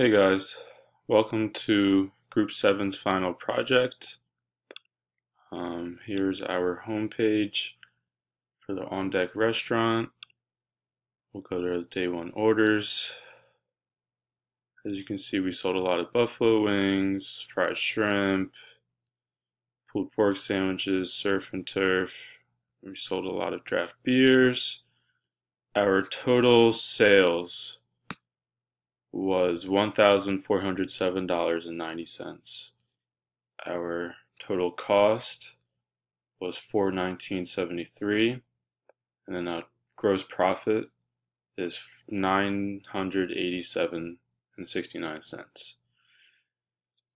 Hey guys, welcome to Group 7's final project. Here's our homepage for the On Deck restaurant. We'll go to day one orders. As you can see, we sold a lot of buffalo wings, fried shrimp, pulled pork sandwiches, surf and turf. We sold a lot of draft beers. Our total sales was $1,407.90. Our total cost was $419.73, and then our gross profit is $987.69.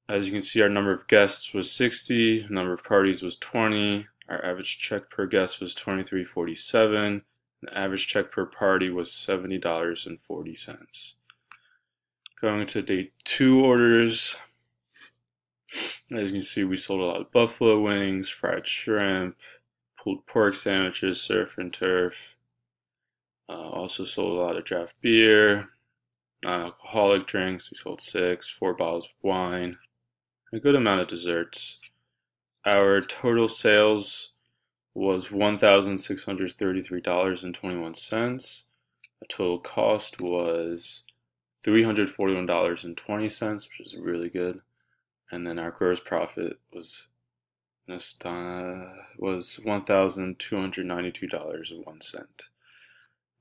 As you can see, our number of guests was 60, number of parties was 20, our average check per guest was $23.47, the average check per party was $70.40. Going to day two orders. As you can see, we sold a lot of buffalo wings, fried shrimp, pulled pork sandwiches, surf and turf. Also sold a lot of draft beer, non-alcoholic drinks. We sold 4 bottles of wine, a good amount of desserts. Our total sales was $1,633.21. The total cost was $341.20, which is really good. And then our gross profit was $1,292.01.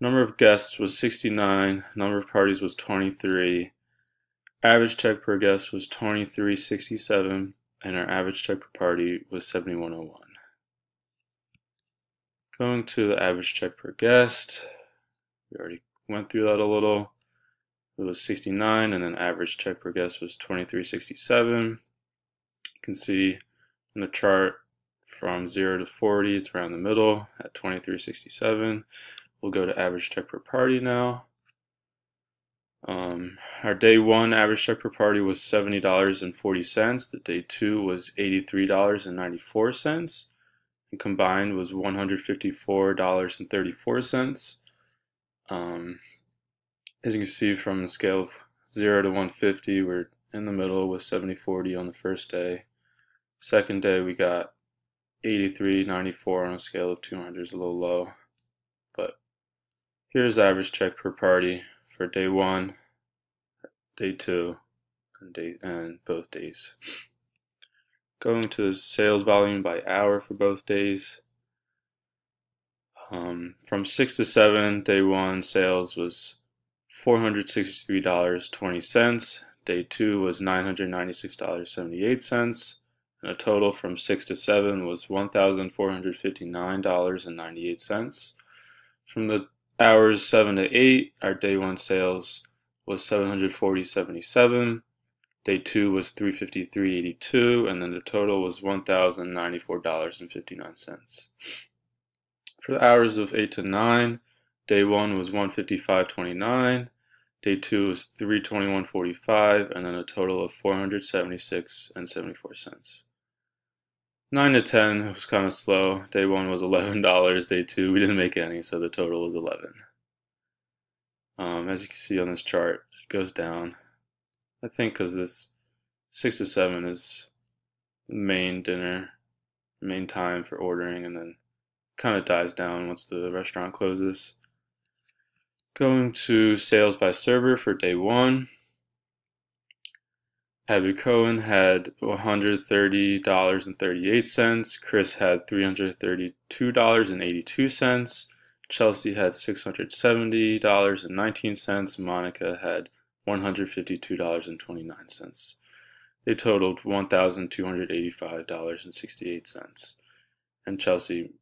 Number of guests was 69. Number of parties was 23. Average check per guest was $23.67, and our average check per party was $71.01. Going to the average check per guest, we already went through that a little. It was 69, and then average check per guest was $23.67. You can see in the chart from 0 to 40, it's around the middle at $23.67. We'll go to average check per party now. Our day one average check per party was $70.40. The day two was $83.94, and combined was $154.34. As you can see from the scale of 0 to 150, we're in the middle with 70.40 on the first day. Second day we got 83.94 on a scale of 200, is a little low. But here's average check per party for day one, day two, and both days. Going to the sales volume by hour for both days. From 6 to 7, day one sales was $463.20. Day two was $996.78. And a total from 6 to 7 was $1,459.98. From the hours 7 to 8, our day one sales was $740.77. Day two was $353.82, and then the total was $1,094.59. For the hours of 8 to 9, day one was $155.29. Day two was $321.45, and then a total of $476.74. 9 to 10 was kind of slow. Day one was $11. Day two, we didn't make any, so the total was $11. As you can see on this chart, it goes down. I think because this 6 to 7 is the main dinner, main time for ordering, and then kind of dies down once the restaurant closes. Going to sales by server for day one. Abby Cohen had $130.38. Chris had $332.82. Chelsea had $670.19. Monica had $152.29. They totaled $1,285.68. And Chelsea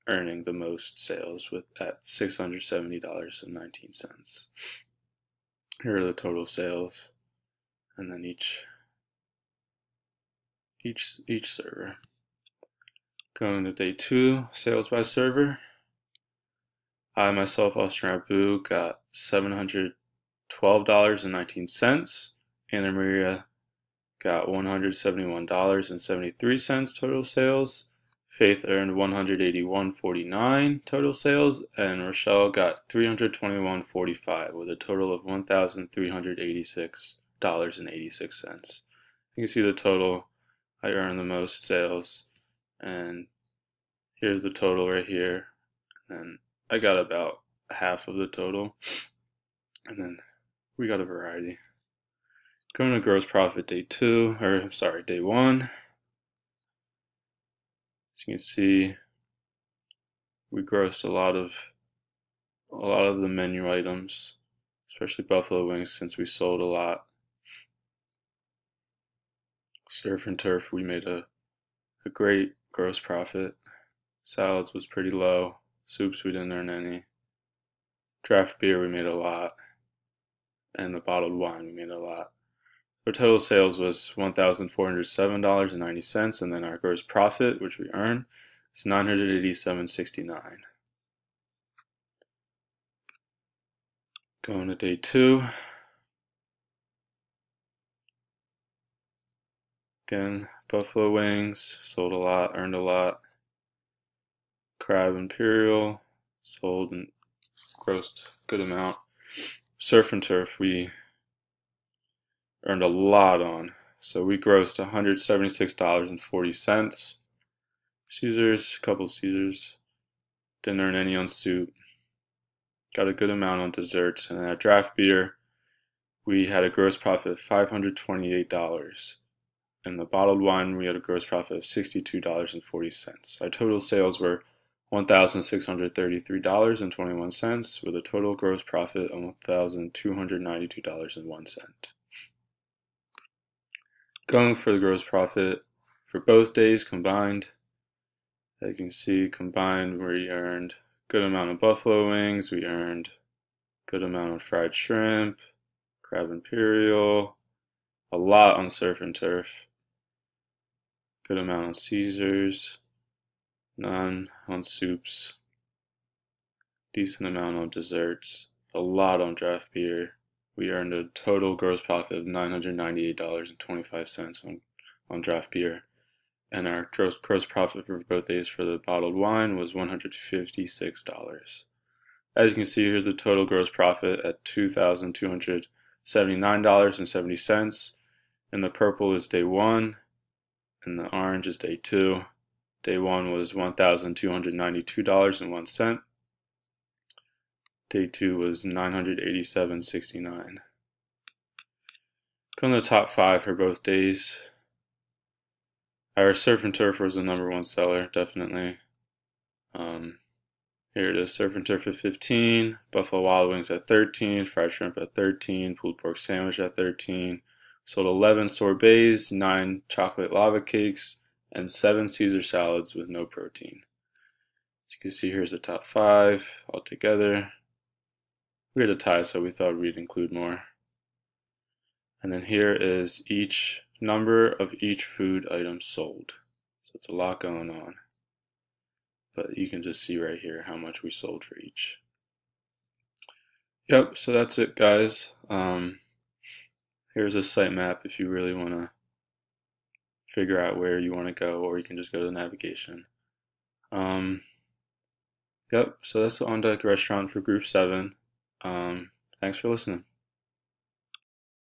earning the most sales at $670.19. Here are the total sales, and then each server. Going to day two, sales by server. I myself, Austin Abu, got $712.19. Anna Maria got $171.73 total sales. Faith earned $181.49 total sales, and Rochelle got $321.45 with a total of $1,386.86. You can see the total. I earned the most sales, and here's the total right here. And I got about half of the total, and then we got a variety. Going to gross profit day one. As you can see, we grossed a lot of the menu items, especially buffalo wings, since we sold a lot. Surf and turf, we made a great gross profit. Salads was pretty low. Soups, we didn't earn any. Draft beer, we made a lot. And the bottled wine, we made a lot. Our total sales was $1,407.90, and then our gross profit, which we earned, is $987.69. Going to day two. Again, buffalo wings, sold a lot, earned a lot. Crab Imperial, sold and grossed a good amount. Surf and turf, we earned a lot on. So we grossed $176.40. Caesars, a couple of Caesars. Didn't earn any on soup. Got a good amount on desserts. And at draft beer, we had a gross profit of $528. And the bottled wine, we had a gross profit of $62.40. Our total sales were $1,633.21 with a total gross profit of $1,292.01. Going for the gross profit for both days combined, as you can see, combined we earned a good amount of buffalo wings, we earned a good amount of fried shrimp, Crab Imperial, a lot on surf and turf, good amount on Caesars, none on soups, decent amount on desserts, a lot on draft beer. We earned a total gross profit of $998.25 on draft beer. And our gross profit for both days for the bottled wine was $156. As you can see, here's the total gross profit at $2,279.70. And the purple is day one, and the orange is day two. Day one was $1,292.01. Day two was $987.69. Going to the top five for both days. Our surf and turf was the #1 seller, definitely. Here it is: surf and turf at 15, Buffalo Wild Wings at 13, fried shrimp at 13, pulled pork sandwich at 13. Sold 11 sorbets, 9 chocolate lava cakes, and 7 Caesar salads with no protein. As you can see, here's the top five all together. We had a tie, so we thought we'd include more. And then here is each number of each food item sold. So it's a lot going on. But you can just see right here how much we sold for each. Yep, so that's it, guys. Here's a site map if you really want to figure out where you want to go, or you can just go to the navigation. Yep, so that's the On Deck restaurant for Group 7. Thanks for listening.